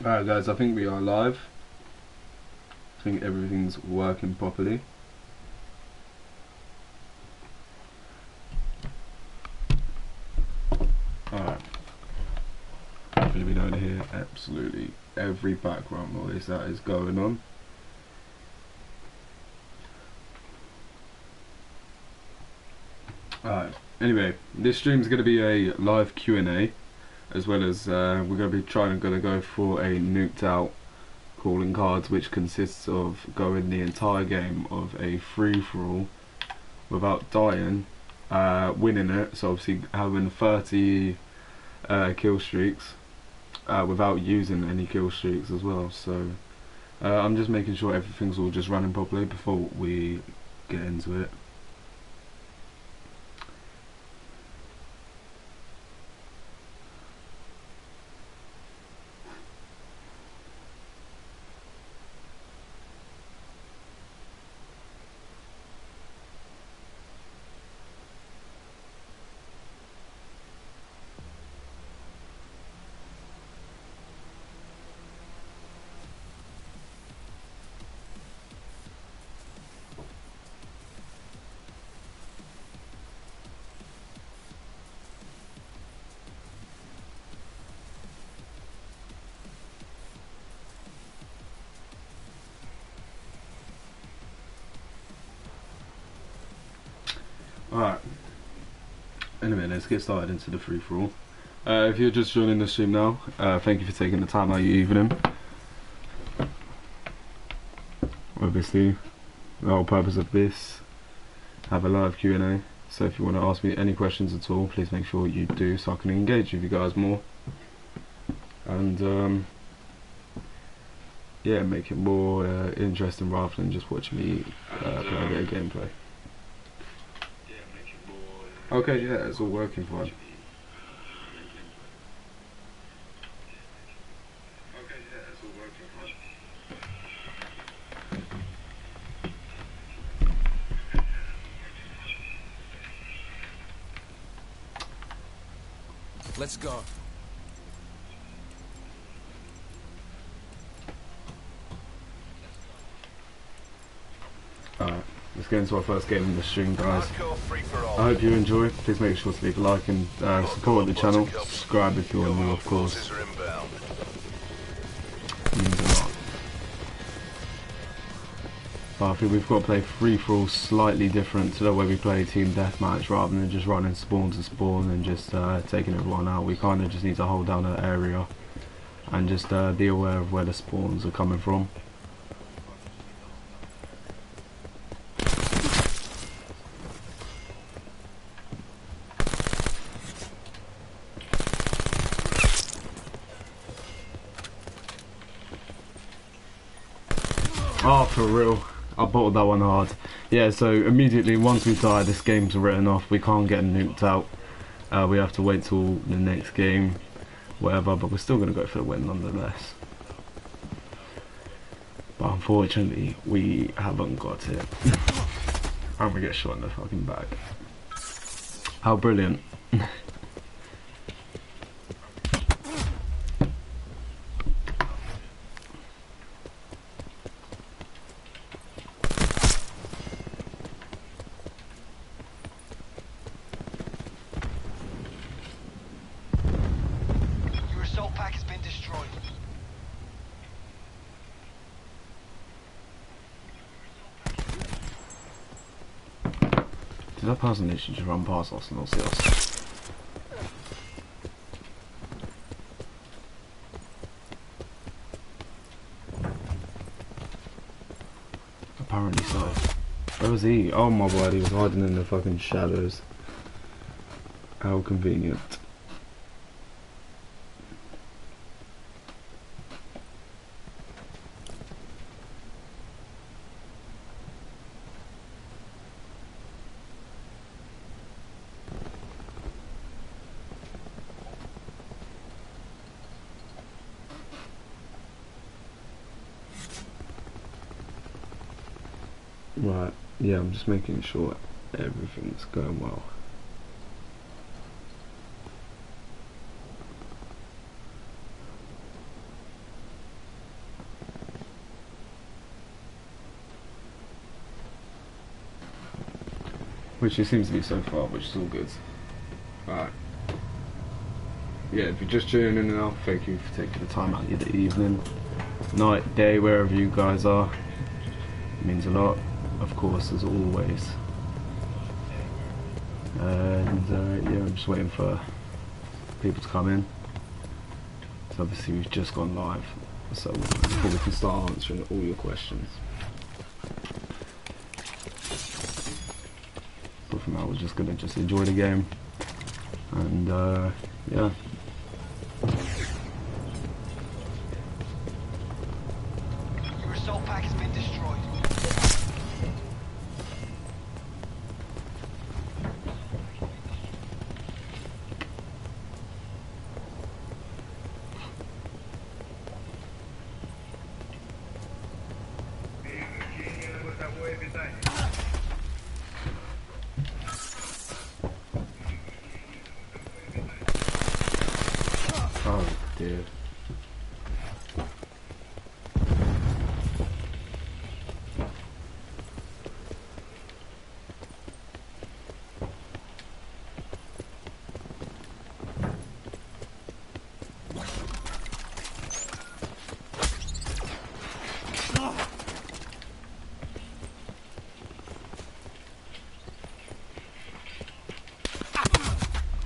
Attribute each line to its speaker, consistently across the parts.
Speaker 1: Alright guys, I think we are live. I think everything's working properly. Alright. Hopefully we don't hear absolutely every background noise that is going on. Alright, anyway, this stream is going to be a live Q&A, as well as we're going to be going to go for a nuked out calling cards, which consists of going the entire game of a free-for-all without dying, winning it, so obviously having 30 kill streaks without using any kill streaks as well. So I'm just making sure everything's all just running properly before we get into it. Alright, anyway, let's get started into the free-for-all. If you're just joining the stream now, thank you for taking the time out of your evening. Obviously, the whole purpose of this, have a live Q&A, so if you want to ask me any questions at all, please make sure you do, so I can engage with you guys more. And yeah, make it more interesting rather than just watching me play a bit of gameplay. Okay, yeah, it's all working fine.
Speaker 2: Let's go.
Speaker 1: Alright, let's get into our first game in the stream, guys. I hope you enjoy. Please make sure to leave a like and support the channel. Subscribe if you're new, of course. Means a lot. But I think we've got to play free-for-all slightly different to the way we play team deathmatch, rather than just running spawn to spawn and just taking everyone out. We kind of just need to hold down an area and just be aware of where the spawns are coming from. Oh, for real. I bottled that one hard. Yeah, so immediately once we die, this game's written off. We can't get nuked out. We have to wait till the next game, whatever, but we're still going to go for the win nonetheless. But unfortunately, we haven't got it. And we get shot in the fucking back. How brilliant. Did that person literally just run past us and not see us? Apparently so. Where was he? Oh my god, he was hiding in the fucking shadows. How convenient. Right, yeah, I'm just making sure everything's going well. which it seems to be so far, which is all good. Alright. Yeah, if you're just tuning in now, thank you for taking the time out of your evening, night, day, wherever you guys are. It means a lot, of course, as always. And yeah, I'm just waiting for people to come in. So obviously we've just gone live, so before we can start answering all your questions. But for now we're just gonna enjoy the game, and yeah.
Speaker 2: Your assault pack has been destroyed.
Speaker 1: Oh dear.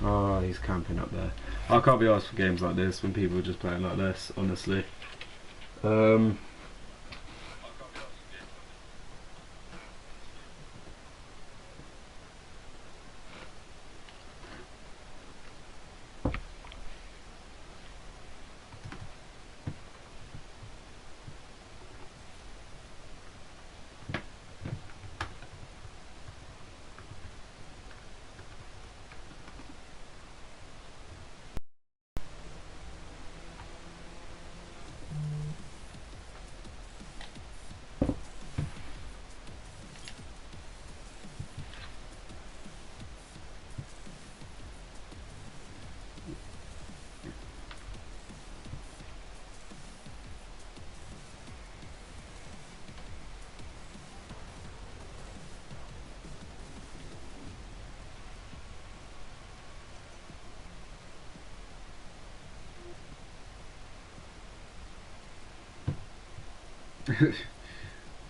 Speaker 1: Oh, he's camping up there. I can't be asked for games like this when people are just playing like this, honestly.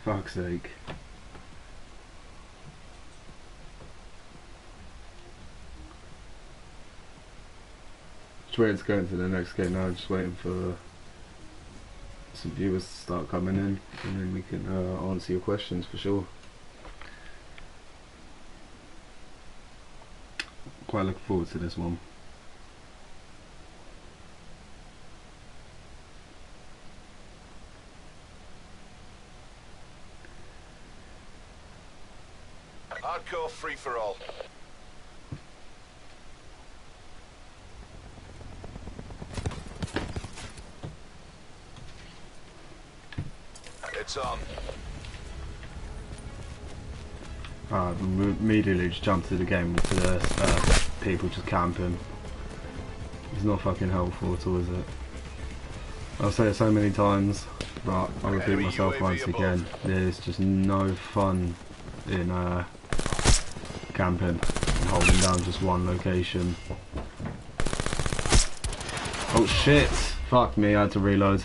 Speaker 1: Fuck's sake. Just waiting to go into the next game now, just waiting for some viewers to start coming in, and then we can answer your questions for sure. Quite looking forward to this one.
Speaker 2: Hardcore free-for-all. It's on.
Speaker 1: I immediately just jumped to the game to the people just camping. It's not fucking helpful at all, is it? I'll say it so many times, but I'll repeat myself once again. There's just no fun in camping and holding down just one location. Oh shit! Fuck me, I had to reload.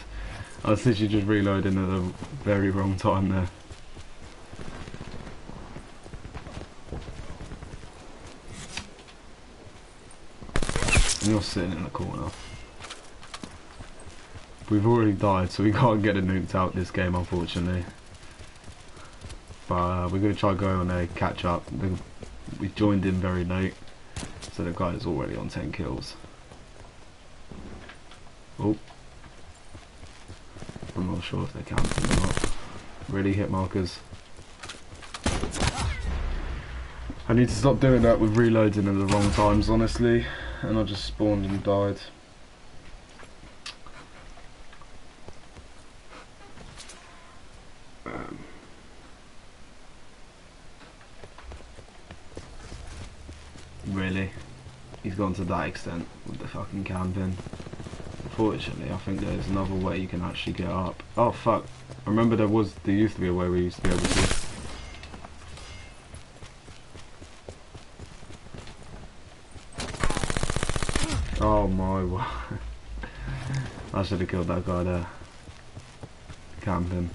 Speaker 1: I was literally just reloading at the very wrong time there. And you're sitting in the corner. We've already died, so we can't get a nuked out this game, unfortunately. But we're going to try go on a catch up. We joined in very late, so the guy is already on 10 kills. Oh. I'm not sure if they're camping or not. Really hit markers. I need to stop doing that with reloading at the wrong times, honestly. And I just spawned and died. Really? He's gone to that extent with the fucking camping. Unfortunately, I think there's another way you can actually get up. Oh fuck. I remember there used to be a way we used to be able to. Oh my word. I should have killed that guy there. Camping.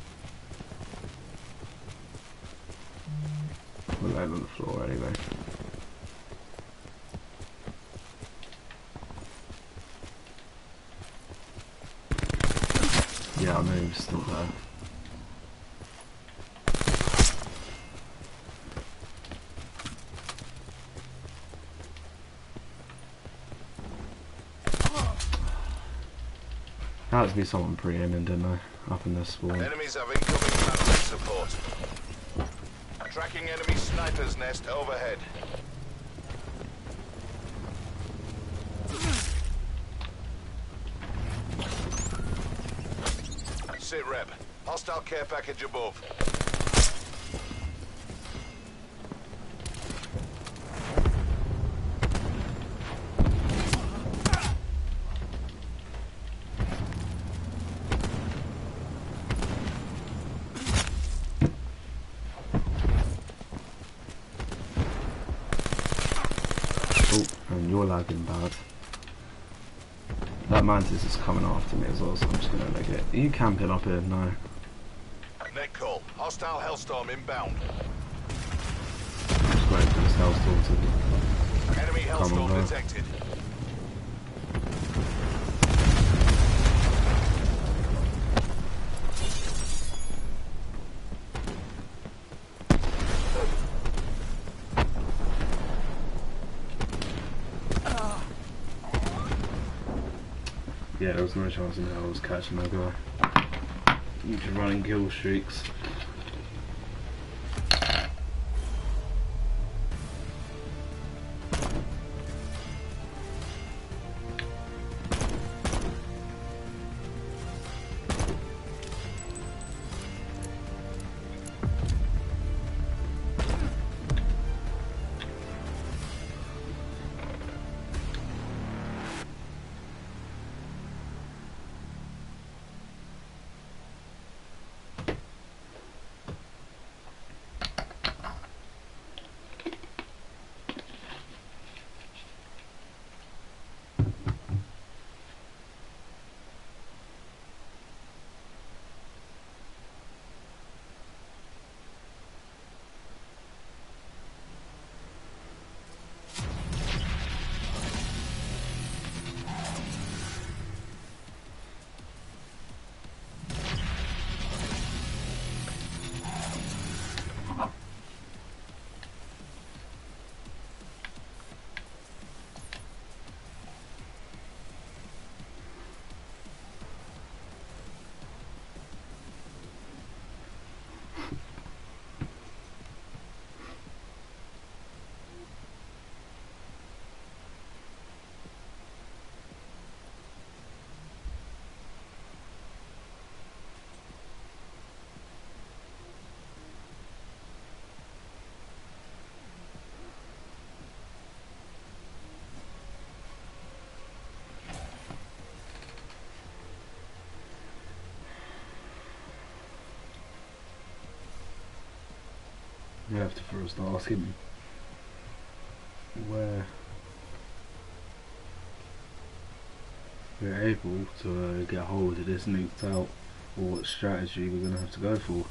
Speaker 1: We're laying on the floor anyway. Yeah, I know he was still there. There had to be someone pre-aiming, didn't I? Up in this spawn.
Speaker 2: Enemies have incoming battery support. Tracking enemy sniper's nest overhead. Sit rep. Hostile care package above.
Speaker 1: Oh, and you're lagging bad. That mantis is coming after me as well, so I'm just gonna leg it. Are you camping up here? No.
Speaker 2: Net call. Hostile Hellstorm inbound.
Speaker 1: I'm just waiting for this hellstorm to
Speaker 2: Enemy
Speaker 1: come on,
Speaker 2: Hellstorm
Speaker 1: bro.
Speaker 2: detected.
Speaker 1: Yeah, there was no chance in hell I was catching that guy. You can run in kill streaks. You have to first ask him where we're able to get hold of this nuked out, or what strategy we're going to have to go for.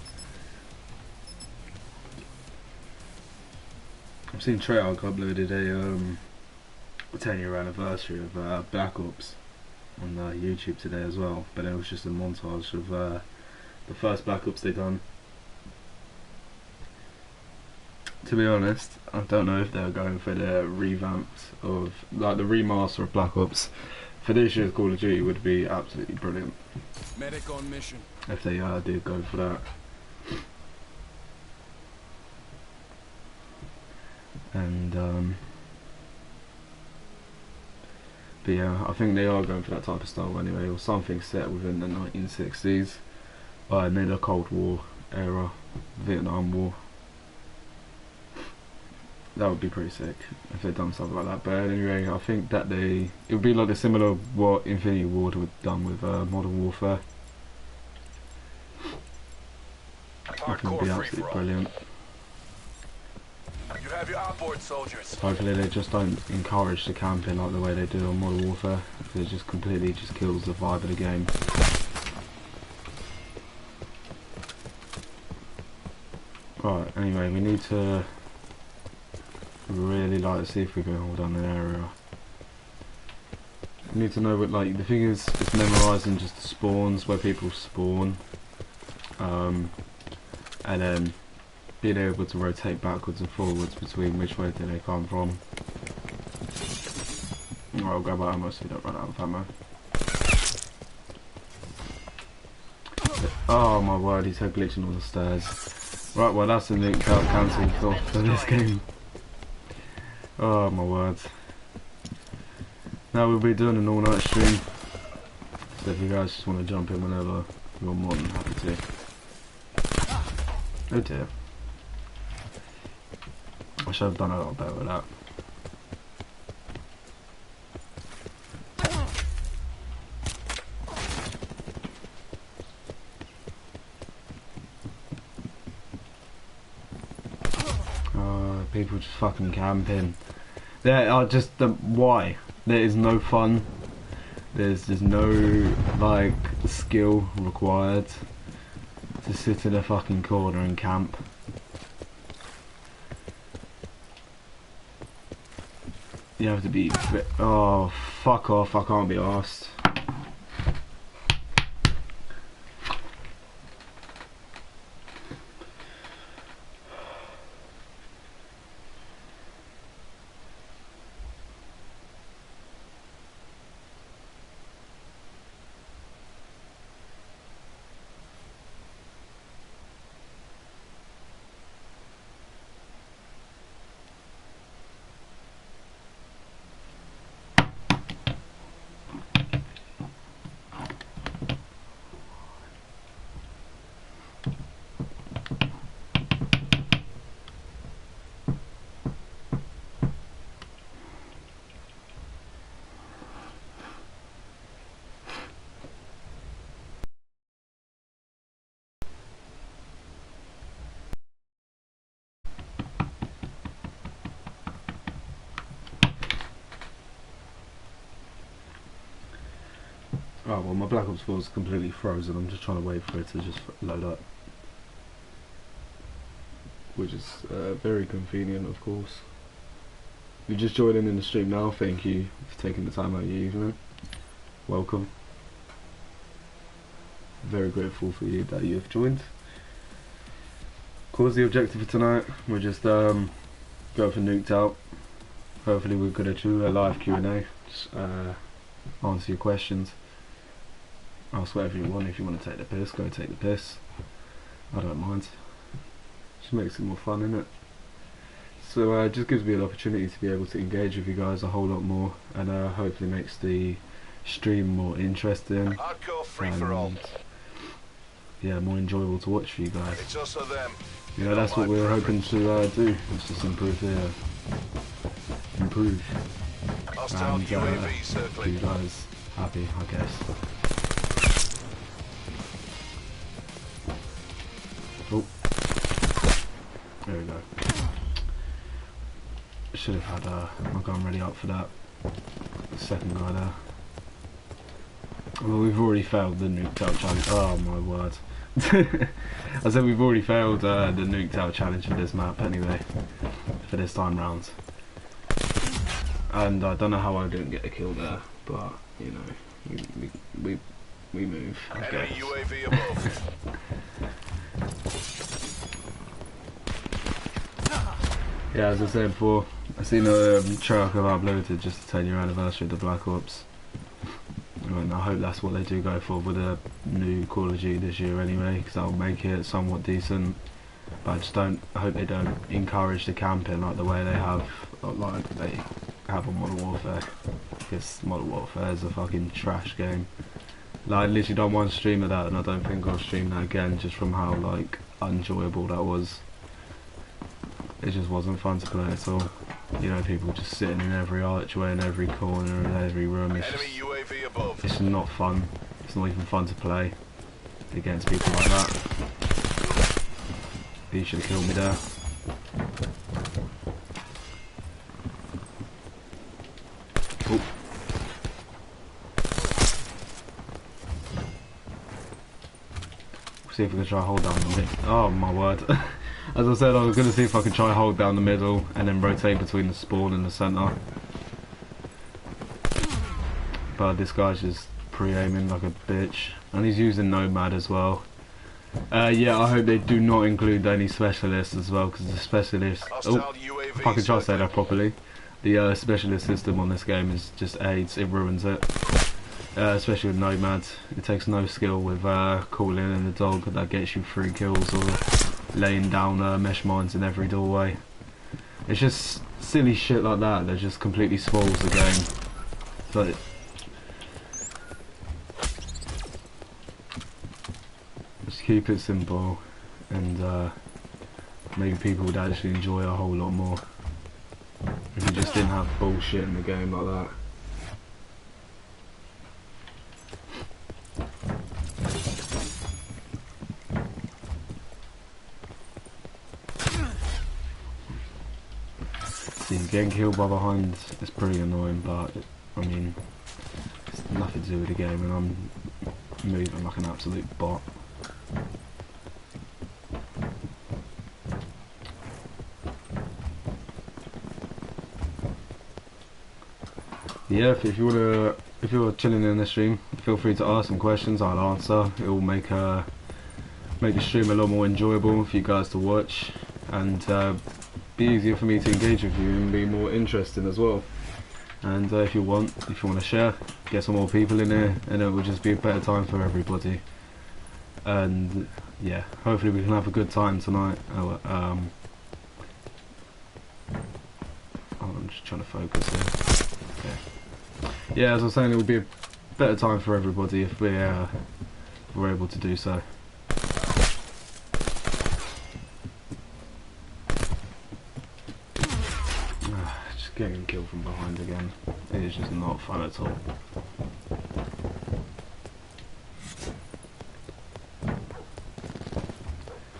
Speaker 1: I've seen Treyarch uploaded a 10-year anniversary of Black Ops on YouTube today as well, but it was just a montage of the first Black Ops they done. To be honest, I don't know if they're going for the revamped of, like, the remaster of Black Ops for this year's Call of Duty would be absolutely brilliant.
Speaker 3: Medic on mission.
Speaker 1: If they did go for that. And but yeah, I think they are going for that type of style anyway, or something set within the 1960s, near the Cold War era, Vietnam War. That would be pretty sick if they'd done something like that. But anyway, I think that it would be like a similar what Infinity Ward would have done with Modern Warfare. I think it would be absolutely brilliant.
Speaker 2: You have your outboard soldiers.
Speaker 1: Hopefully they just don't encourage the camping like the way they do on Modern Warfare. It just completely just kills the vibe of the game. Right, anyway, we need to really like see if we can hold on an area. We need to know what, like, the thing is, it's memorising just the spawns where people spawn, and then being able to rotate backwards and forwards between which way do they come from. I'll grab our ammo so we don't run out of ammo. Oh my word, he's glitching on the stairs. Right, well that's a nuked out counting for this game. Oh my word. Now we'll be doing an all-night stream, so if you guys just want to jump in whenever, you're more than happy to. Oh dear. I should have done a lot better with that. People just fucking camping. There are just why? There is no fun. There's no like skill required to sit in a fucking corner and camp. You have to be. Oh, fuck off! I can't be arsed. Oh well, my Black Ops 4 is completely frozen. I'm just trying to wait for it to just load up, which is very convenient, of course. If you're just joining in the stream now, thank you for taking the time out of your evening. Welcome. Very grateful for you that you have joined. Of course, the objective for tonight, we'll just go for nuked out. Hopefully we're gonna do a live Q&A. Just answer your questions. Ask whatever you want. If you want to take the piss, go take the piss. I don't mind. Just makes it more fun, innit? So it just gives me an opportunity to be able to engage with you guys a whole lot more, and hopefully makes the stream more interesting.
Speaker 2: Hardcore free for all.
Speaker 1: Yeah, more enjoyable to watch for you guys.
Speaker 2: It's also them.
Speaker 1: You know, that's what we're hoping to do. It's just improve the
Speaker 2: Hostile
Speaker 1: and
Speaker 2: UAV
Speaker 1: keep
Speaker 2: circling.
Speaker 1: you guys happy, I guess. Oh, there we go. Should have had my gun ready up for that. The second guy there. Well, we've already failed the nuked out challenge. Oh my word. I said we've already failed the nuked out challenge for this map anyway. For this time round. And I don't know how I didn't get a kill there, but you know, we move. I
Speaker 2: Enemy
Speaker 1: guess.
Speaker 2: UAV above.
Speaker 1: Yeah, as I said before, I've seen a track I've uploaded just the 10-year anniversary of the Black Ops. And I hope that's what they do go for with a new Call of Duty this year anyway, because that'll make it somewhat decent. But I hope they don't encourage the camping like the way they have, like they have on Modern Warfare. Because Modern Warfare is a fucking trash game. Like, I literally done one stream of that, and I don't think I'll stream that again, just from how like unenjoyable that was. It just wasn't fun to play at all. You know, people just sitting in every archway, in every corner, in every room. It's
Speaker 2: Enemy UAV above.
Speaker 1: it's not fun. It's not even fun to play against people like that. You should have killed me there. see if we can try hold down the middle. Oh my word. As I said, I was going to see if I could try hold down the middle and then rotate between the spawn and the centre. But this guy's just pre-aiming like a bitch. And he's using Nomad as well. Yeah, I hope they do not include any specialists as well, because the specialist... Oh, if I can try to say that properly. The specialist system on this game is just AIDS, it ruins it. Especially with Nomads. It takes no skill with calling in the dog that gets you 3 kills or laying down mesh mines in every doorway. It's just silly shit like that that just completely spoils the game. But just keep it simple, and maybe people would actually enjoy it a whole lot more if you just didn't have bullshit in the game like that. See, getting killed by behind is pretty annoying, but I mean, it's nothing to do with the game, and I'm moving like an absolute bot. Yeah, if you're chilling in the stream, feel free to ask some questions. I'll answer. It will make the stream a lot more enjoyable for you guys to watch, and be easier for me to engage with you and be more interesting as well. And if you want to share, get some more people in here, and it will just be a better time for everybody. And yeah, hopefully we can have a good time tonight. I'm just trying to focus here. Okay. Yeah, as I was saying, it will be a better time for everybody if we're able to do so. Just getting killed from behind again. It is just not fun at all.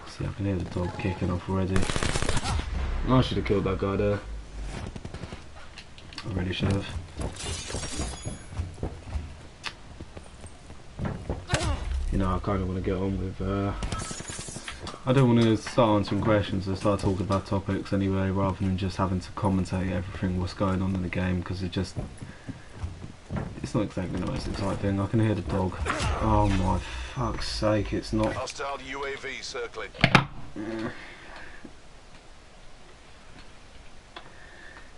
Speaker 1: See, I can hear the dog kicking off already. I should have killed that guy there. I really should have. You know, I kind of want to get on with, I don't want to start answering questions and start talking about topics anyway, rather than just having to commentate everything what's going on in the game, because it's not exactly the most exciting thing. I can hear the dog. Oh my fuck's sake, it's not...
Speaker 2: Hostile UAV circling.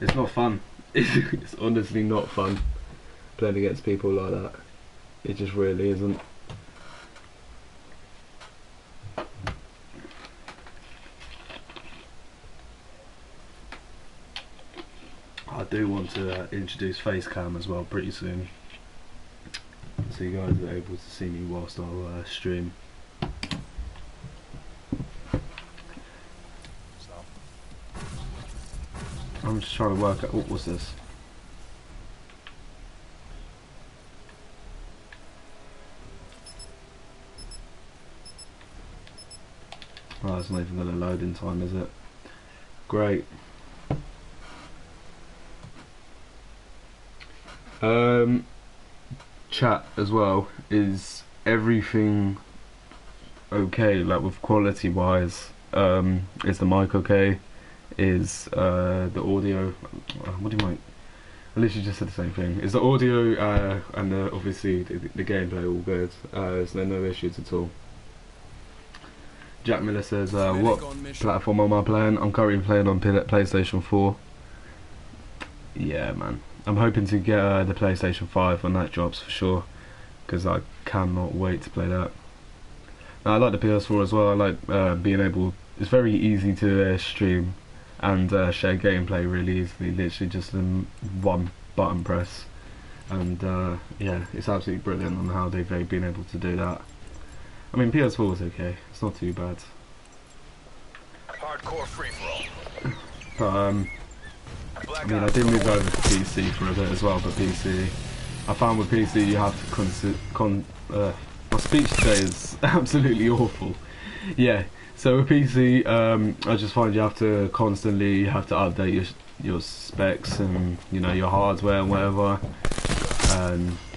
Speaker 1: It's not fun. It's honestly not fun playing against people like that. It just really isn't. I do want to introduce face cam as well pretty soon, so you guys are able to see me whilst I stream. I'm just trying to work out, what's this? Oh, it's not even going to load in time, is it? Great. Chat as well, is everything okay, like with quality wise? Is the mic okay? Is the audio, what do you mean? I literally just said the same thing. Is the audio and obviously the gameplay all good? There's no issues at all. Jack Miller says, what platform am I playing? I'm currently playing on PlayStation 4. Yeah, man. I'm hoping to get the PlayStation 5 when that drops for sure, because I cannot wait to play that. I like the PS4 as well. I like being able... It's very easy to stream and share gameplay really easily, literally just in one button press. And yeah, it's absolutely brilliant on how they've been able to do that. I mean, PS4 is okay. It's not too bad.
Speaker 2: Hardcore free for all.
Speaker 1: But I mean, I did move over to PC for a bit as well, but PC, I found with PC you have to my speech today is absolutely awful. Yeah, so with PC, I just find you have to constantly update your specs and, you know, your hardware and whatever.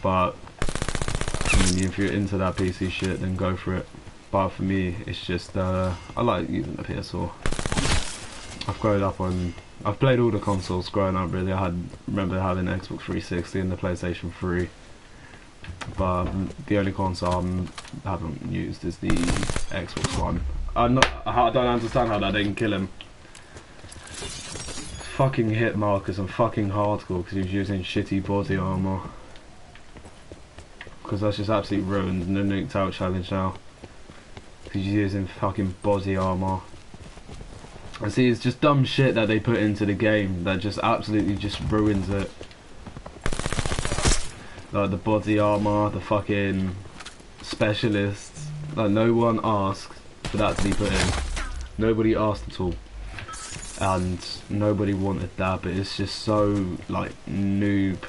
Speaker 1: But I mean, if you're into that PC shit, then go for it. but for me it's just I like using the PS4. I've grown up on, I've played all the consoles growing up really. I remember having Xbox 360 and the PlayStation 3, but the only console I haven't used is the Xbox One. I don't understand how that didn't kill him. Fucking hit markers and fucking hardcore because he was using shitty body armor. Because that's just absolutely ruined in the nuked out challenge now. Because he's using fucking body armor. And see, it's just dumb shit that they put into the game that just absolutely just ruins it. Like the body armor, the fucking specialists. Like no one asked for that to be put in. Nobody asked at all. And nobody wanted that, but it's just so like noob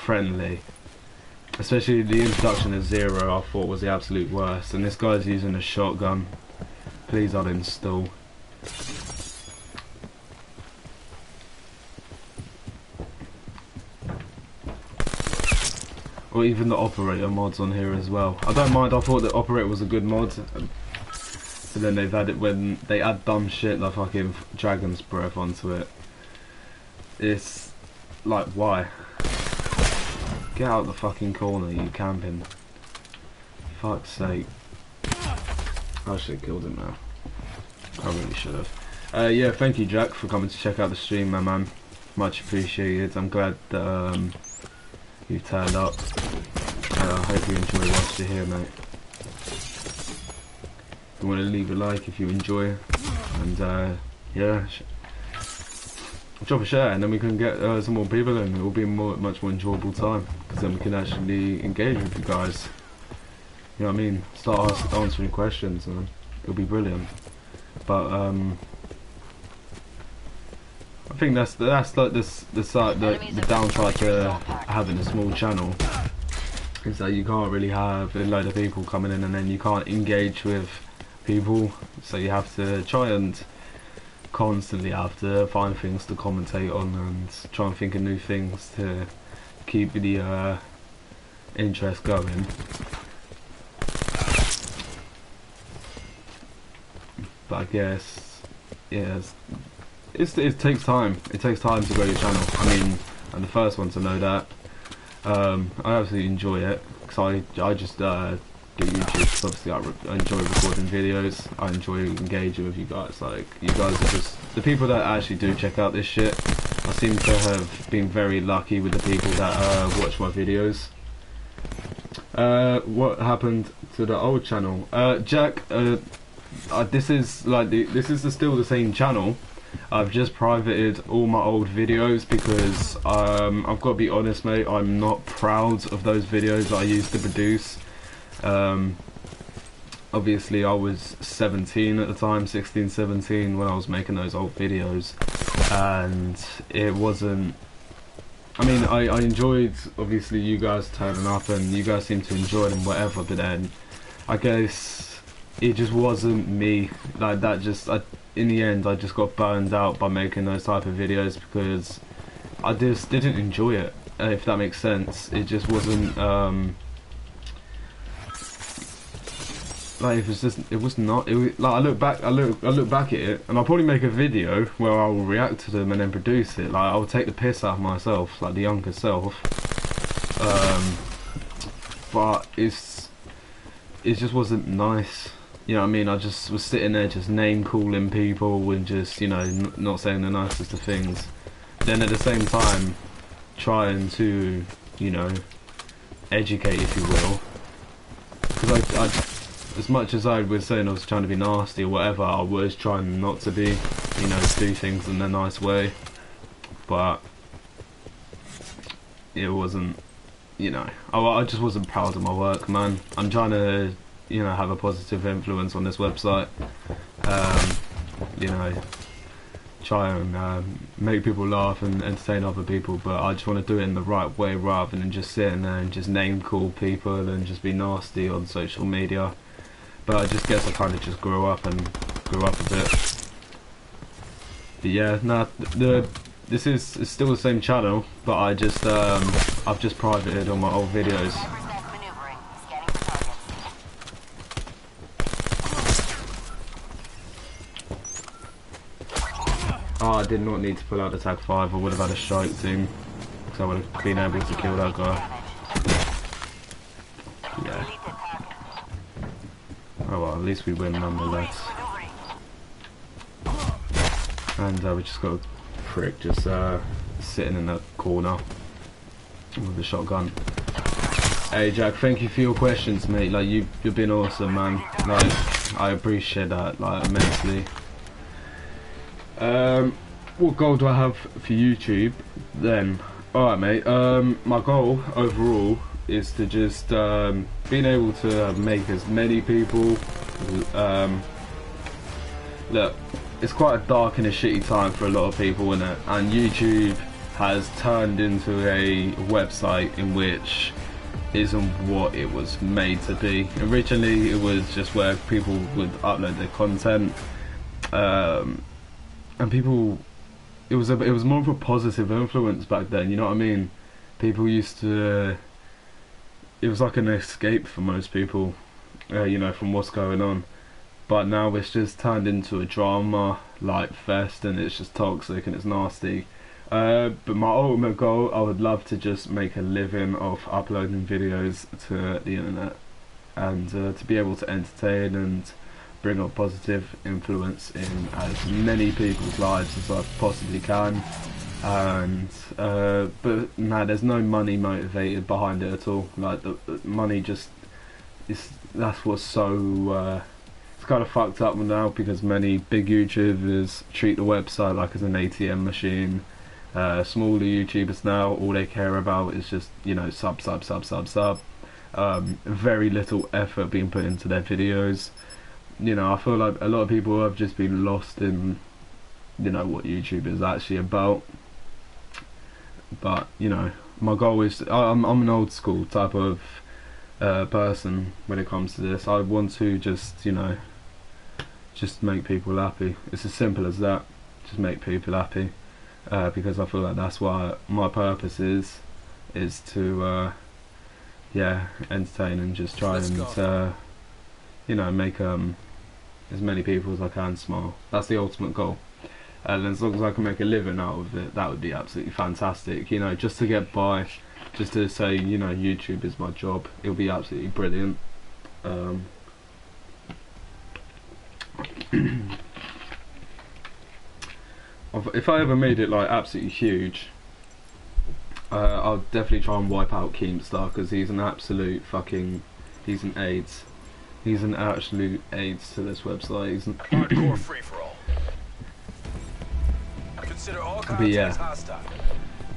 Speaker 1: friendly. Especially the introduction of Zero I thought was the absolute worst, and this guy's using a shotgun. Please uninstall. Or even the operator mods on here as well. I don't mind, I thought the operator was a good mod. But then they've added, when they add dumb shit like fucking Dragon's Breath onto it. It's like, why? Get out the fucking corner, you camping. Fuck's sake. I should have killed him now. I really should have. Yeah, thank you Jack for coming to check out the stream, my man. Much appreciated. I'm glad that you turned up. I hope you enjoy watching it here, mate. If you want to leave a like if you enjoy, and yeah, drop a share, and then we can get some more people in. It will be a much more enjoyable time, because then we can actually engage with you guys. You know what I mean? Start answering questions, and it'll be brilliant. But I think that's like the downside to having a small channel, is that you can't really have a load of people coming in, and then you can't engage with people, so you have to try and constantly have to find things to commentate on and try and think of new things to keep the interest going. But I guess, yeah, it takes time. It takes time to grow your channel. I mean, I'm the first one to know that. I absolutely enjoy it, because I just do YouTube, because obviously I enjoy recording videos. I enjoy engaging with you guys. Like, you guys are just the people that actually do check out this shit. I seem to have been very lucky with the people that watch my videos. What happened to the old channel? Jack, this is still the same channel. I've just privated all my old videos because I've got to be honest, mate, I'm not proud of those videos that I used to produce. Obviously I was 17 at the time, 16, 17 when I was making those old videos, and it wasn't, I mean, I enjoyed obviously you guys turning up and you guys seemed to enjoy them, whatever, but then I guess it just wasn't me. Like that, just in the end I just got burned out by making those type of videos, because I just didn't enjoy it, if that makes sense. It just wasn't like, it was not, like, I look back at it, and I'll probably make a video where I will react to them and then produce it. Like, I'll take the piss out of myself, like the younger self. But it just wasn't nice. You know what I mean? I just was sitting there just name calling people and just, you know, not saying the nicest of things. Then at the same time, trying to, you know, educate, if you will. Because as much as I was saying I was trying to be nasty or whatever, I was trying not to be, you know, do things in a nice way. But it wasn't, you know, I just wasn't proud of my work, man. I'm trying to, you know, have a positive influence on this website. You know, try and make people laugh and entertain other people, but I just want to do it in the right way rather than just sitting there and just name call people and just be nasty on social media. But I just guess I kind of just grew up a bit. But yeah, nah, this is still the same channel, but I just I've just privated all my old videos. Oh, I did not need to pull out the tag 5. I would have had a strike team, because I would have been able to kill that guy. Yeah. Oh well, at least we win nonetheless. And we just got a prick just sitting in that corner with the shotgun. Hey Jack, thank you for your questions, mate. Like you've been awesome, man. Like I appreciate that, like immensely. What goal do I have for YouTube then? Alright mate, my goal overall is to just being able to make as many people look, it's quite a dark and a shitty time for a lot of people, isn't it? And YouTube has turned into a website in which isn't what it was made to be. Originally it was just where people would upload their content, and people, it was more of a positive influence back then, you know what I mean? People used to, it was like an escape for most people, you know, from what's going on. But now it's just turned into a drama like fest, and it's just toxic and it's nasty. But my ultimate goal, I would love to just make a living of uploading videos to the internet, and to be able to entertain and bring a positive influence in as many people's lives as I possibly can. And but nah, there's no money motivated behind it at all. Like the money just is, that's what's so it's kind of fucked up now, because many big YouTubers treat the website like as an ATM machine. Smaller YouTubers now, all they care about is just, you know, sub. Very little effort being put into their videos. You know, I feel like a lot of people have just been lost in, you know, what YouTube is actually about. But you know, my goal is, I'm an old school type of person when it comes to this. I want to just, you know, just make people happy. It's as simple as that. Just make people happy, because I feel like that's what my purpose is to yeah, entertain and just try and you know, make as many people as I can smile. That's the ultimate goal. And as long as I can make a living out of it, that would be absolutely fantastic. You know, just to get by, just to say, you know, YouTube is my job, it'll be absolutely brilliant. If I ever made it like absolutely huge, I'll definitely try and wipe out Keemstar, because he's an absolute fucking, he's an AIDS. He's an absolute AIDS to this website. He's an
Speaker 2: hardcore free for all. Consider all content hostile.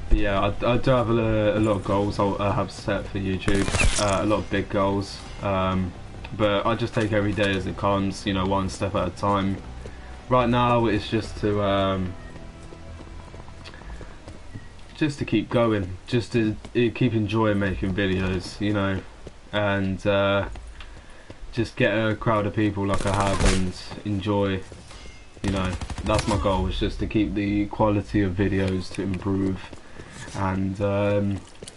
Speaker 1: Yeah, I do have a lot of goals I have set for YouTube, a lot of big goals, but I just take every day as it comes, you know, one step at a time. Right now it's just to keep going, just to keep enjoying making videos, you know, and just get a crowd of people like I have and enjoy, you know. That's my goal, is just to keep the quality of videos to improve. And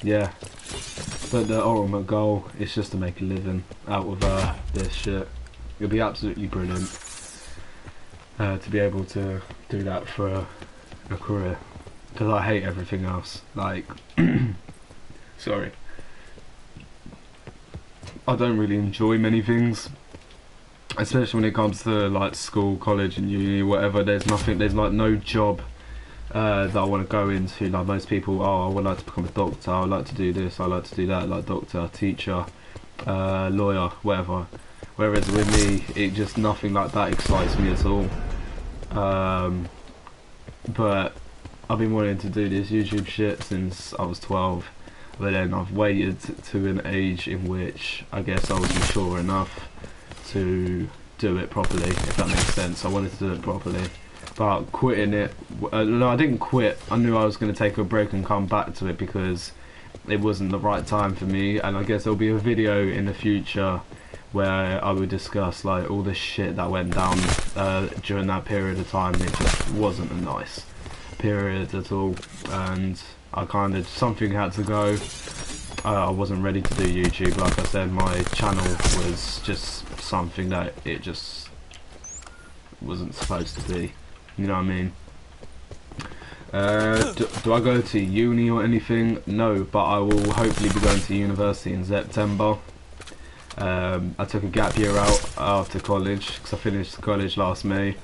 Speaker 1: yeah, but the ultimate goal is just to make a living out of this shit. It'll be absolutely brilliant to be able to do that for a career, because I hate everything else. Like sorry, I don't really enjoy many things, especially when it comes to like school, college and uni, whatever. There's like no job that I want to go into. Like most people, oh, I would like to become a doctor, I would like to do this, I like to do that, like doctor, teacher, lawyer, whatever. Whereas with me, it just, nothing like that excites me at all. But I've been wanting to do this YouTube shit since I was 12, but then I've waited to an age in which I guess I was mature enough to do it properly, if that makes sense. I wanted to do it properly. But quitting it, no, I didn't quit. I knew I was going to take a break and come back to it because it wasn't the right time for me. And I guess there'll be a video in the future where I would discuss like all the shit that went down during that period of time. It just wasn't a nice period at all, and I kind of, something had to go. I wasn't ready to do YouTube. Like I said, my channel was just something that it just wasn't supposed to be. You know what I mean? Do I go to uni or anything? No, but I will hopefully be going to university in September. I took a gap year out after college because I finished college last May.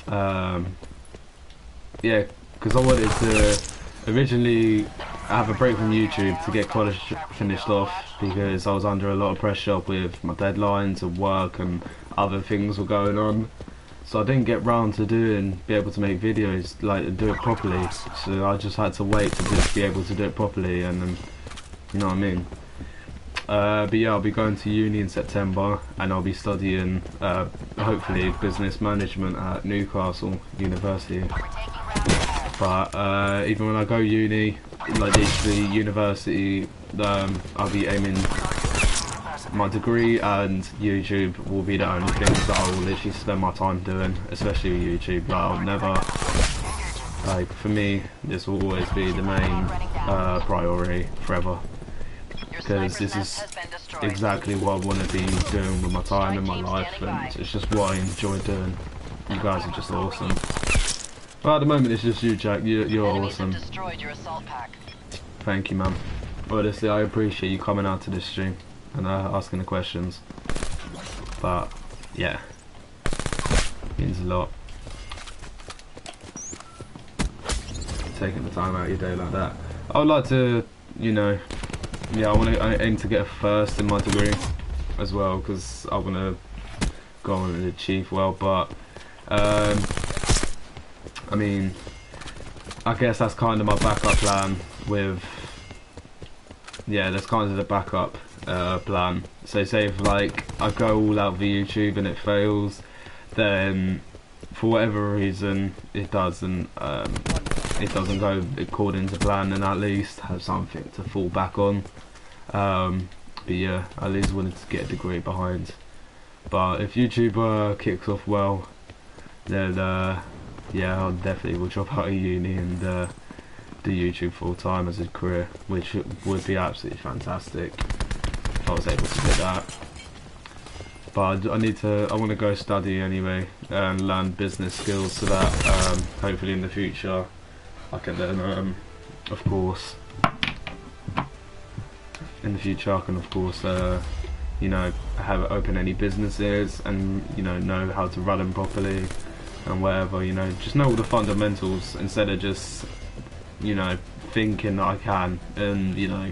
Speaker 1: Yeah, because I wanted to originally have a break from YouTube to get college finished off, because I was under a lot of pressure with my deadlines and work and other things were going on. So I didn't get round to be able to make videos, like do it properly. So I just had to wait to just be able to do it properly, and then, you know what I mean. But yeah, I'll be going to uni in September, and I'll be studying hopefully business management at Newcastle University. But even when I go uni, like literally university, I'll be aiming my degree, and YouTube will be the only things that I will literally spend my time doing, especially with YouTube. Like, I'll never, like, for me, this will always be the main priority forever, because this is exactly what I want to be doing with my time and my life, and it's just what I enjoy doing. You guys are just awesome. Well, at the moment it's just you, Jack. You're awesome. Thank you, man. Honestly, I appreciate you coming out to this stream and asking the questions. But yeah, means a lot. Taking the time out of your day like that. I would like to, you know, yeah, I aim to get a first in my degree as well, because I want to go on and achieve well. But I mean, I guess that's kind of my backup plan with, yeah, that's kind of the backup plan. So say if like I go all out for YouTube and it fails, then for whatever reason it doesn't go according to plan, and at least have something to fall back on. But yeah, at least wanted to get a degree behind. But if YouTube kicks off well, then yeah, I definitely will drop out of uni and do YouTube full time as a career, which would be absolutely fantastic if I was able to do that. But I want to go study anyway and learn business skills, so that hopefully in the future I can then, of course, you know, open any businesses and, you know how to run them properly and whatever, you know, just know all the fundamentals instead of just, you know, thinking that I can, and you know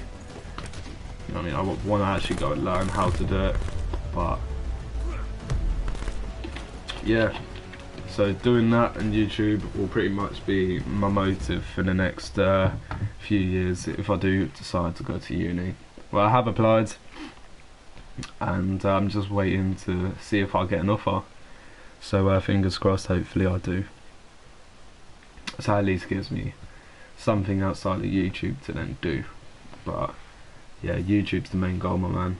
Speaker 1: what I mean, I want to actually go and learn how to do it. But yeah, so doing that and YouTube will pretty much be my motive for the next few years if I do decide to go to uni. Well, I have applied and I'm just waiting to see if I get an offer, so fingers crossed, hopefully I do. So at least gives me something outside of YouTube to then do. But yeah, YouTube's the main goal, my man.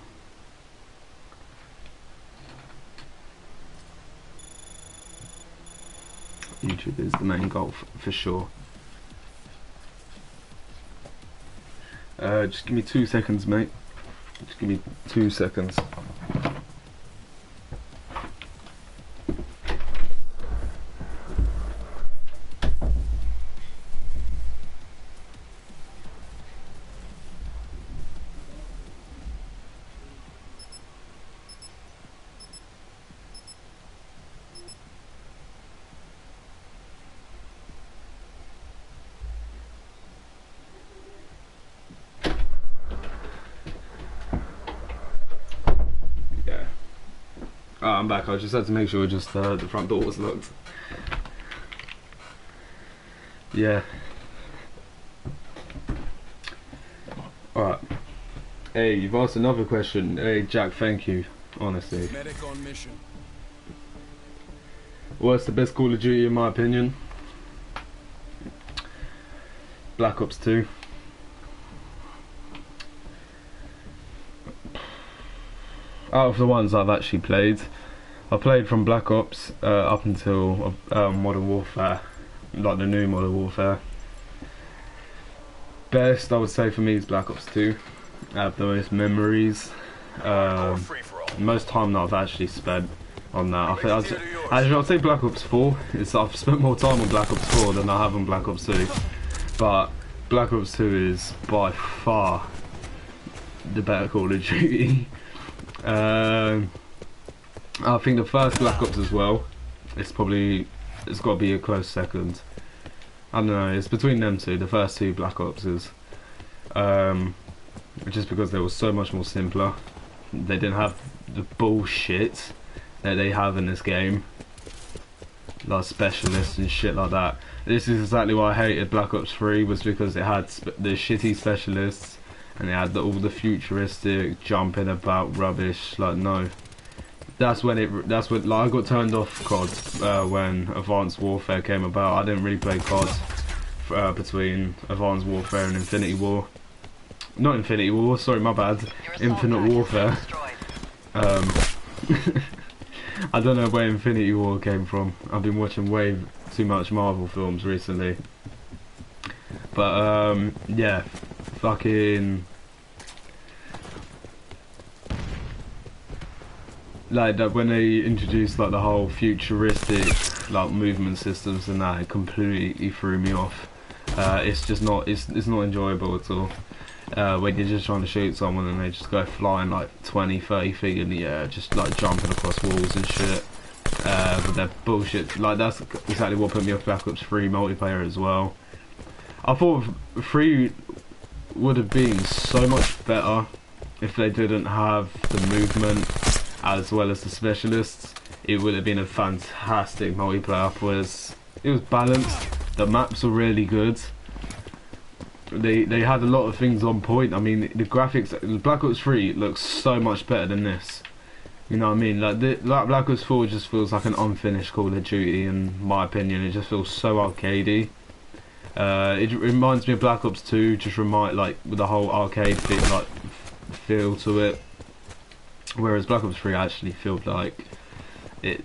Speaker 1: YouTube is the main goal for sure. Just give me 2 seconds, mate. Just give me 2 seconds. Oh, I'm back. I just had to make sure just the front door was locked. Yeah. Alright. Hey, you've asked another question. Hey, Jack, thank you. Honestly.
Speaker 3: Medic on mission.
Speaker 1: What's the best Call of Duty in my opinion? Black Ops 2. Out of the ones I've actually played, I played from Black Ops up until Modern Warfare, like the new Modern Warfare. Best I would say for me is Black Ops 2. I have the most memories, most time that I've actually spent on that. Actually, I'd say Black Ops 4. I've spent more time on Black Ops 4 than I have on Black Ops 2. But Black Ops 2 is by far the better Call of Duty. I think the first Black Ops as well. It's got to be a close second. I don't know. It's between them two. The first two Black Opses. Just because they were so much more simpler. They didn't have the bullshit that they have in this game, like specialists and shit like that. This is exactly why I hated Black Ops 3, was because it had the shitty specialists and it had all the futuristic jumping about rubbish. Like, no, that's when like, I got turned off COD when Advanced Warfare came about. I didn't really play COD between Advanced Warfare and Infinity War. Not Infinity War, sorry, my bad. Infinite Warfare. I don't know where Infinity War came from. I've been watching way too much Marvel films recently. But yeah, fucking like that when they introduced like the whole futuristic like movement systems and that, it completely threw me off. It's just not it's not enjoyable at all. When you're just trying to shoot someone and they just go flying like 20-30 feet in the air, just like jumping across walls and shit with their bullshit. Like, that's exactly what put me off Black Ops 3 multiplayer as well. I thought 3 would have been so much better if they didn't have the movement as well as the specialists. It would have been a fantastic multiplayer, because it was balanced, the maps were really good. They had a lot of things on point. I mean, the graphics, Black Ops 3 looks so much better than this. You know what I mean? Like, Black Ops 4 just feels like an unfinished Call of Duty, in my opinion. It just feels so arcadey. It reminds me of Black Ops 2, just like with the whole arcade feel to it. Whereas Black Ops 3 actually felt like it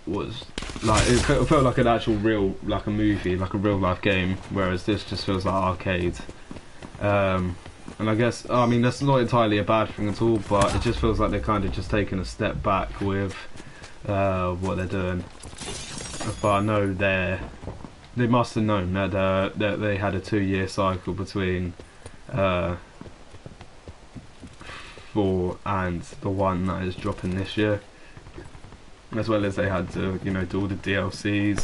Speaker 1: was like, it felt like an actual real, like a movie, like a real life game, whereas this just feels like arcade. And I guess, I mean, that's not entirely a bad thing at all, but it just feels like they're kind of just taking a step back with what they're doing. But I know they must have known that they had a 2-year cycle between 4 and the one that is dropping this year. As well as they had to, you know, do all the DLCs.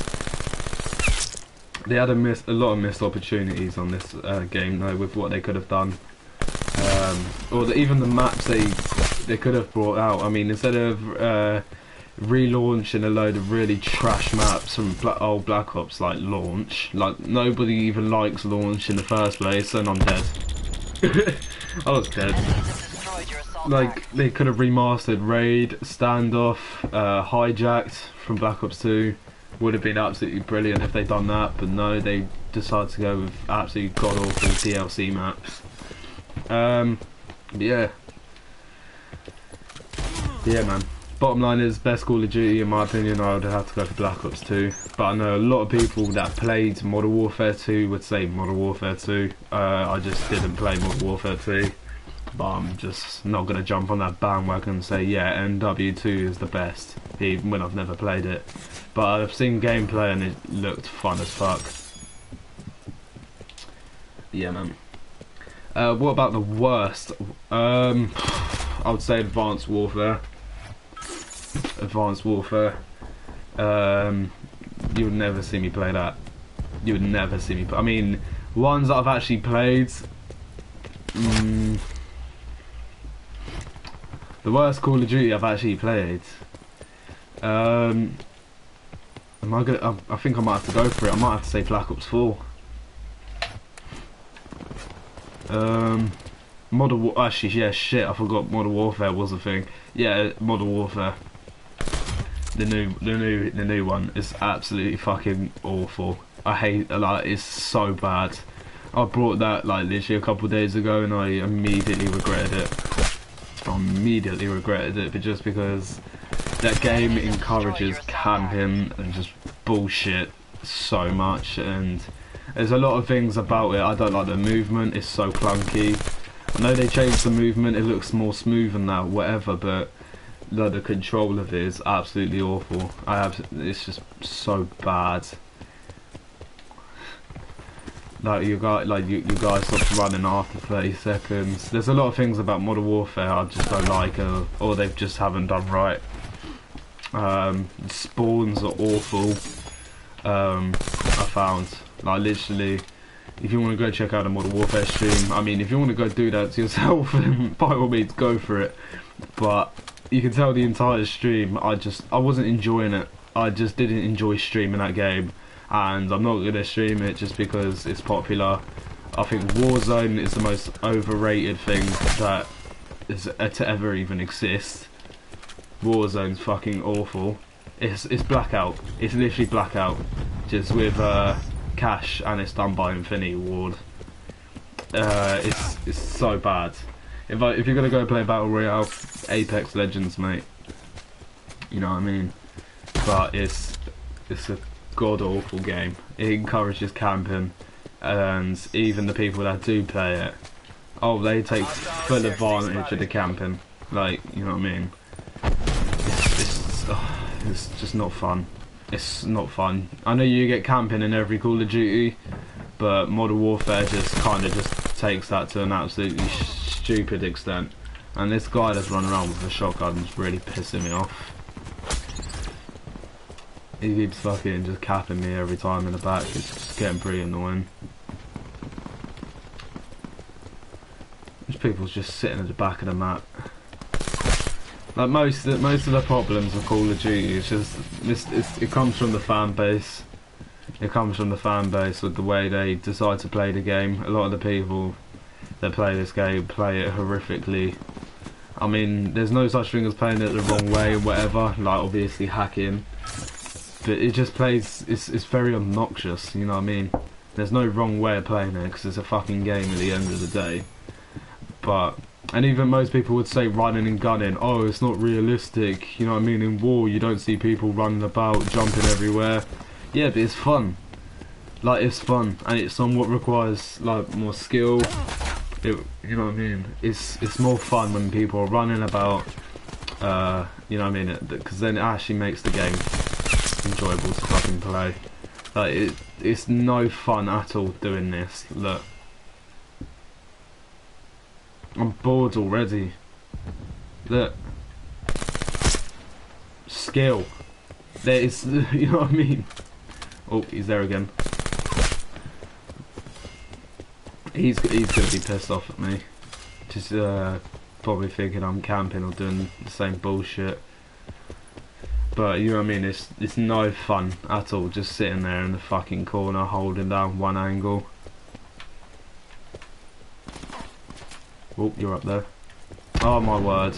Speaker 1: They had a lot of missed opportunities on this game, though, with what they could have done, even the maps they could have brought out. I mean, instead of relaunching a load of really trash maps from old Black Ops, like Launch, like nobody even likes Launch in the first place, and I'm dead. I was dead. Like, they could have remastered Raid, Standoff, Hijacked from Black Ops 2. Would have been absolutely brilliant if they'd done that, but no, they decided to go with absolutely god-awful DLC maps. Yeah, man. Bottom line is, best Call of Duty, in my opinion, I would have to go for Black Ops 2. But I know a lot of people that played Modern Warfare 2 would say Modern Warfare 2. I just didn't play Modern Warfare 2. But I'm just not going to jump on that bandwagon and say, yeah, MW2 is the best, even when I've never played it. But I've seen gameplay and it looked fun as fuck. Yeah, man. What about the worst? I would say Advanced Warfare. Advanced Warfare. You would never see me play that. You would never see me play. I mean, ones that I've actually played... the worst Call of Duty I've actually played. I think I might have to go for it. I might have to say Black Ops 4. Actually, yeah, shit, I forgot Modern Warfare was a thing. Yeah, Modern Warfare. The new one is absolutely fucking awful. I hate, like, it's so bad. I brought that like literally a couple of days ago and I immediately regretted it. But just because that game encourages camping and just bullshit so much, and there's a lot of things about it. I don't like the movement, it's so clunky. I know they changed the movement, it looks more smooth and that, whatever, but like the control of it is absolutely awful. It's just so bad. Like you guys stop running after 30 seconds. There's a lot of things about Modern Warfare I just don't like, or they just haven't done right. Spawns are awful. I found, like, literally, if you want to go check out a Modern Warfare stream, I mean, if you want to go do that to yourself, then by all means go for it. But you can tell the entire stream, I wasn't enjoying it. I just didn't enjoy streaming that game. And I'm not going to stream it just because it's popular. I think Warzone is the most overrated thing that is to ever even exist. Warzone's fucking awful. It's Blackout. It's literally Blackout, just with cash, and it's done by Infinity Ward. It's so bad. If you're gonna go play Battle Royale, Apex Legends, mate. You know what I mean? But it's a god awful game. It encourages camping, and even the people that do play it, oh, they take full advantage of the camping. Like, you know what I mean? It's just not fun. It's not fun. I know you get camping in every Call of Duty, but Modern Warfare just kind of just takes that to an absolutely stupid extent. And this guy that's running around with a shotgun is really pissing me off. He keeps fucking just capping me every time in the back. It's just getting pretty annoying. These people's just sitting at the back of the map. Like most of the problems of Call of Duty is just it comes from the fan base. It comes from the fan base with the way they decide to play the game. A lot of the people that play this game play it horrifically. I mean, there's no such thing as playing it the wrong way and whatever. Like obviously hacking. But it just plays, it's very obnoxious, you know what I mean? There's no wrong way of playing it, because it's a fucking game at the end of the day. But, and even most people would say running and gunning, oh, it's not realistic, you know what I mean? In war, you don't see people running about, jumping everywhere. Yeah, but it's fun. Like, it's fun, and it somewhat requires, like, more skill. You know what I mean? It's more fun when people are running about, you know what I mean? Because then it actually makes the game enjoyable to fucking play. Like it's no fun at all doing this. Look, I'm bored already. Look, skill. There is, you know what I mean? Oh, he's there again. He's gonna be pissed off at me. Just probably thinking I'm camping or doing the same bullshit. But you know what I mean, it's no fun at all, just sitting there in the fucking corner holding down one angle. Oh, you're up there. Oh my word.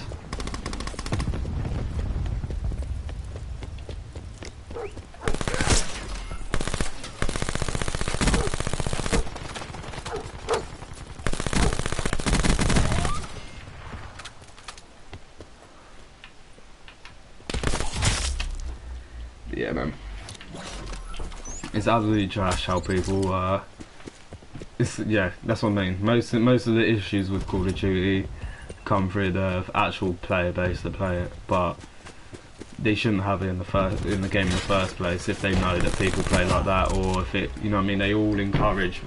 Speaker 1: Yeah, man. It's absolutely trash how people yeah, that's what I mean. Most of the issues with Call of Duty come through the actual player base that play it, but they shouldn't have it in the game in the first place if they know that people play like that, or if it, you know what I mean, they all encourage,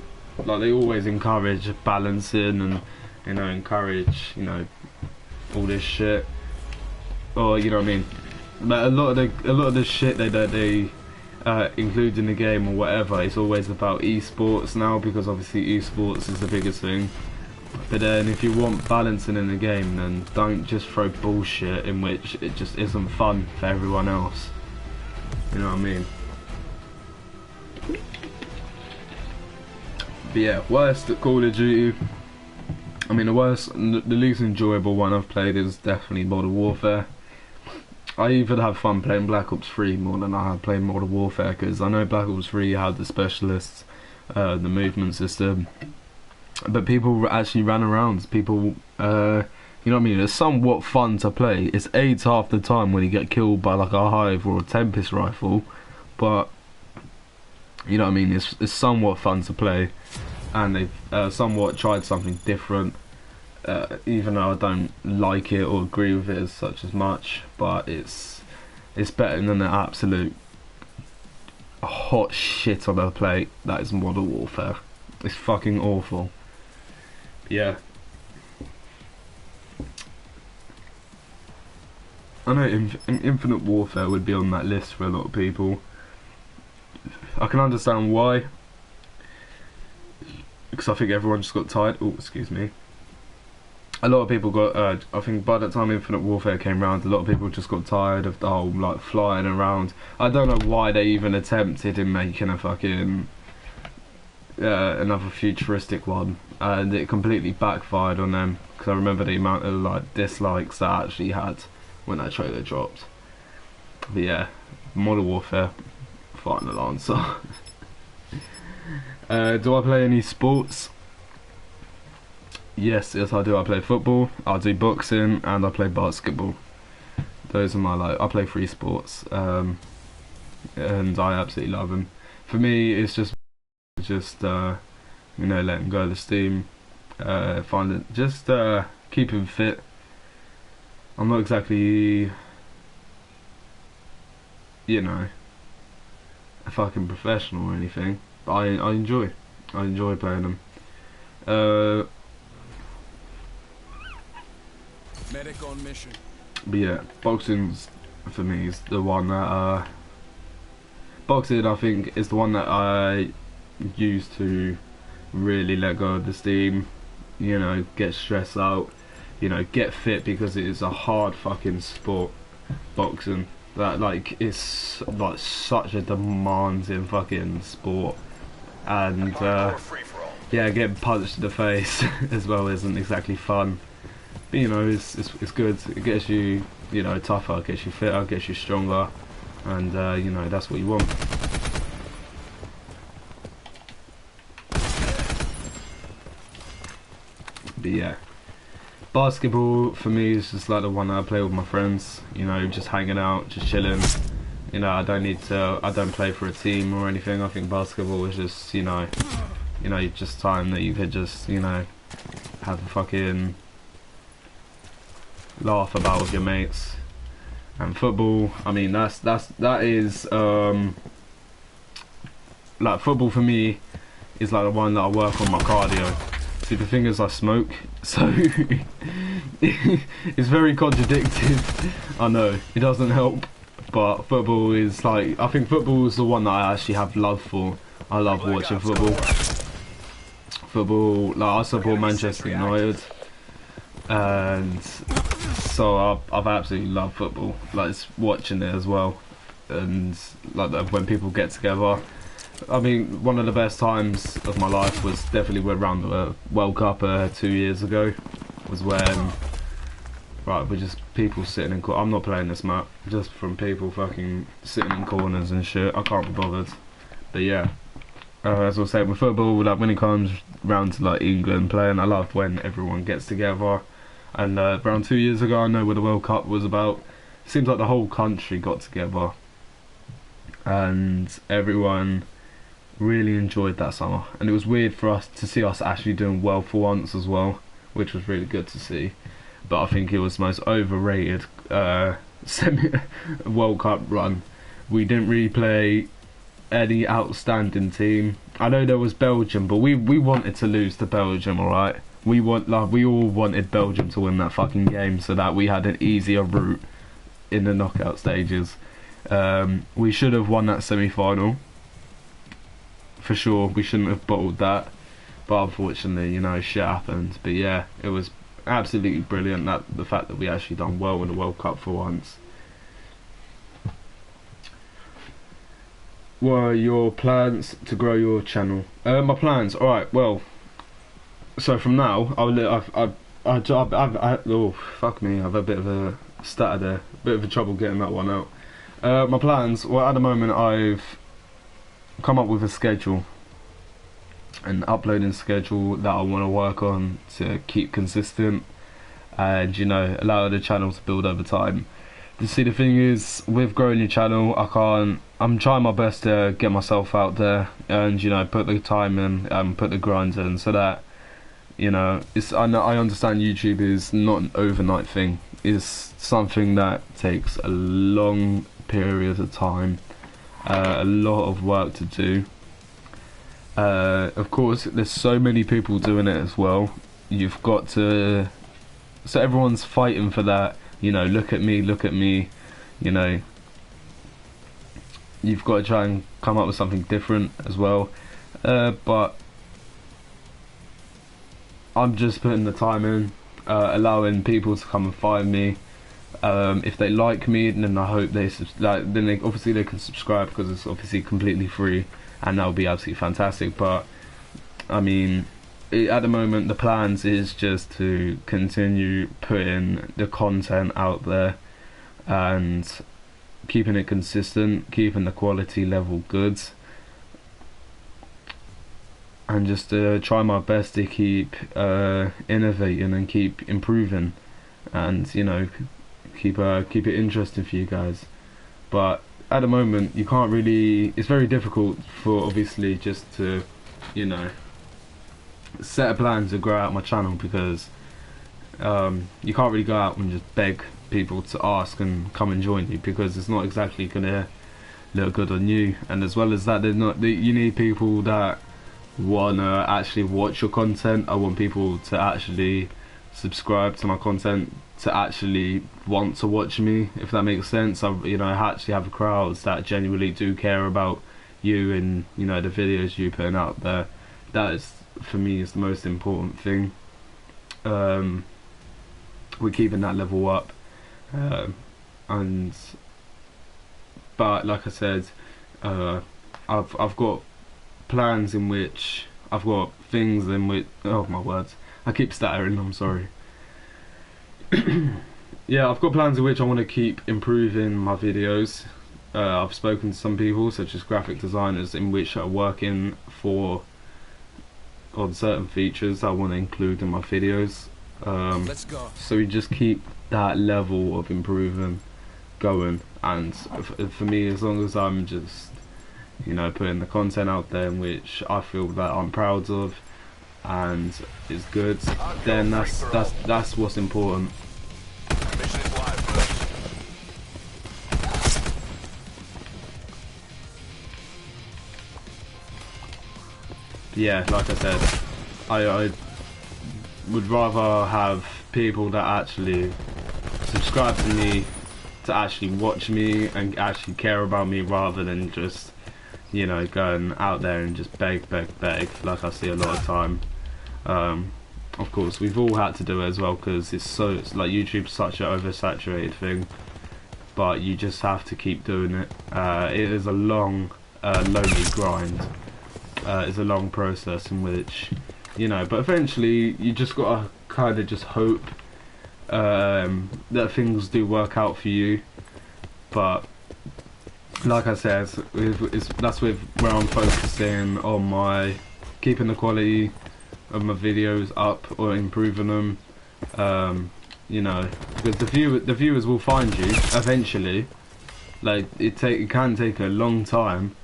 Speaker 1: like they always encourage balancing and, you know, encourage, you know, all this shit, or you know what I mean. But a lot of the shit they include in the game or whatever, it's always about esports now, because obviously esports is the biggest thing. But then if you want balancing in the game, then don't just throw bullshit in which it just isn't fun for everyone else. You know what I mean? But yeah, worst at Call of Duty. I mean, the least enjoyable one I've played is definitely Modern Warfare. I even have fun playing Black Ops 3 more than I have playing Modern Warfare, because I know Black Ops 3 had the specialists, the movement system, but people actually ran around. People, you know what I mean? It's somewhat fun to play. It's AIDS half the time when you get killed by like a Hive or a Tempest rifle, but you know what I mean? It's somewhat fun to play, and they've somewhat tried something different. even though I don't like it or agree with it as such as much, but it's better than the absolute hot shit on a plate that is Modern Warfare. It's fucking awful. Yeah. I know Infinite Warfare would be on that list for a lot of people. I can understand why, because I think everyone just got tired. Oh, excuse me. A lot of people got. I think by the time Infinite Warfare came around, a lot of people just got tired of the whole like flying around. I don't know why they even attempted in making a fucking another futuristic one, and it completely backfired on them. Because I remember the amount of like dislikes that I actually had when that trailer dropped. But yeah, Modern Warfare, final answer. Do I play any sports? Yes, I do. I play football, I do boxing, and I play basketball. Those are my I play 3 sports, and I absolutely love them. For me, it's just you know, letting go of the steam, keeping fit. I'm not exactly, you know, a fucking professional or anything, but I enjoy playing them.
Speaker 2: Medic on mission.
Speaker 1: But yeah, boxing's for me is the one that boxing I think is the one that I use to really let go of the steam, you know, get stress out, you know, get fit, because it is a hard fucking sport, boxing. That like it's like such a demanding fucking sport, and yeah, getting punched in the face as well isn't exactly fun. But you know, it's good. It gets you, you know, tougher, gets you fitter, gets you stronger, and you know, that's what you want. But yeah, basketball for me is just like the one that I play with my friends. You know, just hanging out, just chilling. You know, I don't play for a team or anything. I think basketball is just, you know, just time that you could just, you know, have a fucking laugh about with your mates. And football, I mean, that is like, football for me is like the one that I work on my cardio. See, the thing is, I smoke, so it's very contradictory. I know it doesn't help, but football is like, I think football is the one that I actually have love for. I love watching football. Like, I support Manchester United, and so I've absolutely loved football. Like, it's watching it as well, and like when people get together. I mean, one of the best times of my life was definitely around the World Cup 2 years ago. Was when, right, we're just people sitting in. I'm not playing this map, just from people fucking sitting in corners and shit. I can't be bothered. But yeah, as I was saying with football, like when it comes round to like England playing, I love when everyone gets together. And around 2 years ago, I know what the World Cup was about. It seems like the whole country got together, and everyone really enjoyed that summer, and it was weird for us to see us actually doing well for once as well, which was really good to see. But I think it was the most overrated World Cup run. We didn't really play any outstanding team. I know there was Belgium, but we wanted to lose to Belgium, alright? We all wanted Belgium to win that fucking game so that we had an easier route in the knockout stages. We should have won that semi-final. For sure, we shouldn't have bottled that, but unfortunately, you know, shit happened. But yeah, it was absolutely brilliant, that the fact that we actually done well in the World Cup for once. What are your plans to grow your channel? My plans, alright, well, so from now, oh fuck me, I've a bit of a stutter there, bit of a trouble getting that one out. My plans, well, at the moment I've come up with a schedule, an uploading schedule that I want to work on to keep consistent, and you know, allow the channel to build over time. You see, the thing is, with growing your channel, I'm trying my best to get myself out there and, you know, put the time in and put the grind in, so that You know, I understand YouTube is not an overnight thing. It's something that takes a long period of time, a lot of work to do. Of course, there's so many people doing it as well. You've got to, so everyone's fighting for that. You know, look at me, look at me. You know, you've got to try and come up with something different as well. But I'm just putting the time in, allowing people to come and find me. If they like me, then I hope they obviously they can subscribe, because it's obviously completely free, and that would be absolutely fantastic. But I mean, at the moment the plans is just to continue putting the content out there and keeping it consistent, keeping the quality level good, and just try my best to keep innovating and keep improving, and you know, keep it interesting for you guys. But at the moment you can't really, it's very difficult for obviously just to, you know, set a plan to grow out my channel, because you can't really go out and just beg people to ask and come and join you, because it's not exactly gonna look good on you. And as well as that, you need people that wanna actually watch your content. I want people to actually subscribe to my content, to actually want to watch me, if that makes sense. I actually have crowds that genuinely do care about you and, you know, the videos you're putting out there. That is, for me, is the most important thing. We're keeping that level up, but like I said, I've got plans in which, I've got things in which, oh my words, I keep stuttering, I'm sorry. Yeah, I've got plans in which I want to keep improving my videos. I've spoken to some people, such as graphic designers, in which are working on certain features I want to include in my videos.
Speaker 3: Let's go.
Speaker 1: So we just keep that level of improvement going, and for me, as long as I'm just, you know, putting the content out there in which I feel that I'm proud of and is good, then that's what's important.
Speaker 2: Mission is live, folks.
Speaker 1: Yeah, like I said, I would rather have people that actually subscribe to me, to actually watch me and actually care about me, rather than just, you know, going out there and just beg like I see a lot of time. Of course, we've all had to do it as well, because it's like YouTube's such an oversaturated thing, but you just have to keep doing it. It is a long, lonely grind. It's a long process in which, you know, but eventually you just gotta kind of just hope that things do work out for you. But like I said, that's where I'm focusing on my keeping the quality of my videos up, or improving them. You know, because the viewers will find you eventually. Like it can take a long time,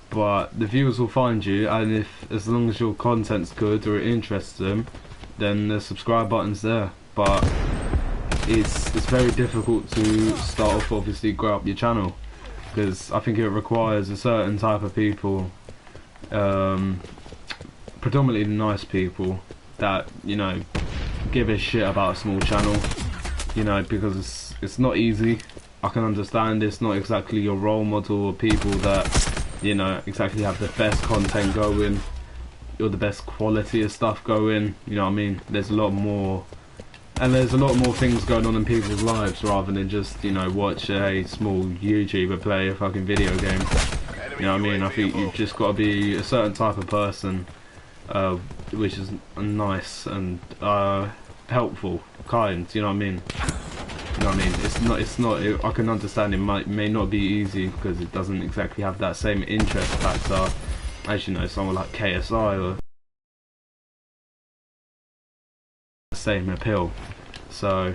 Speaker 1: but the viewers will find you, and as long as your content's good or it interests them, then the subscribe button's there. But it's very difficult to start off, obviously grow up your channel, because I think it requires a certain type of people, predominantly nice people that, you know, give a shit about a small channel, you know, because it's not easy. I can understand it's not exactly your role model, or people that, you know, exactly have the best content going or the best quality of stuff going, you know what I mean. There's a lot more, and there's a lot more things going on in people's lives, rather than just, you know, watch a small YouTuber play a fucking video game. You know what I mean? I think you've just got to be a certain type of person, which is nice and helpful, kind. You know what I mean? You know what I mean? It's not. I can understand it may not be easy, because it doesn't exactly have that same interest factor as, you know, someone like KSI, or the same appeal. So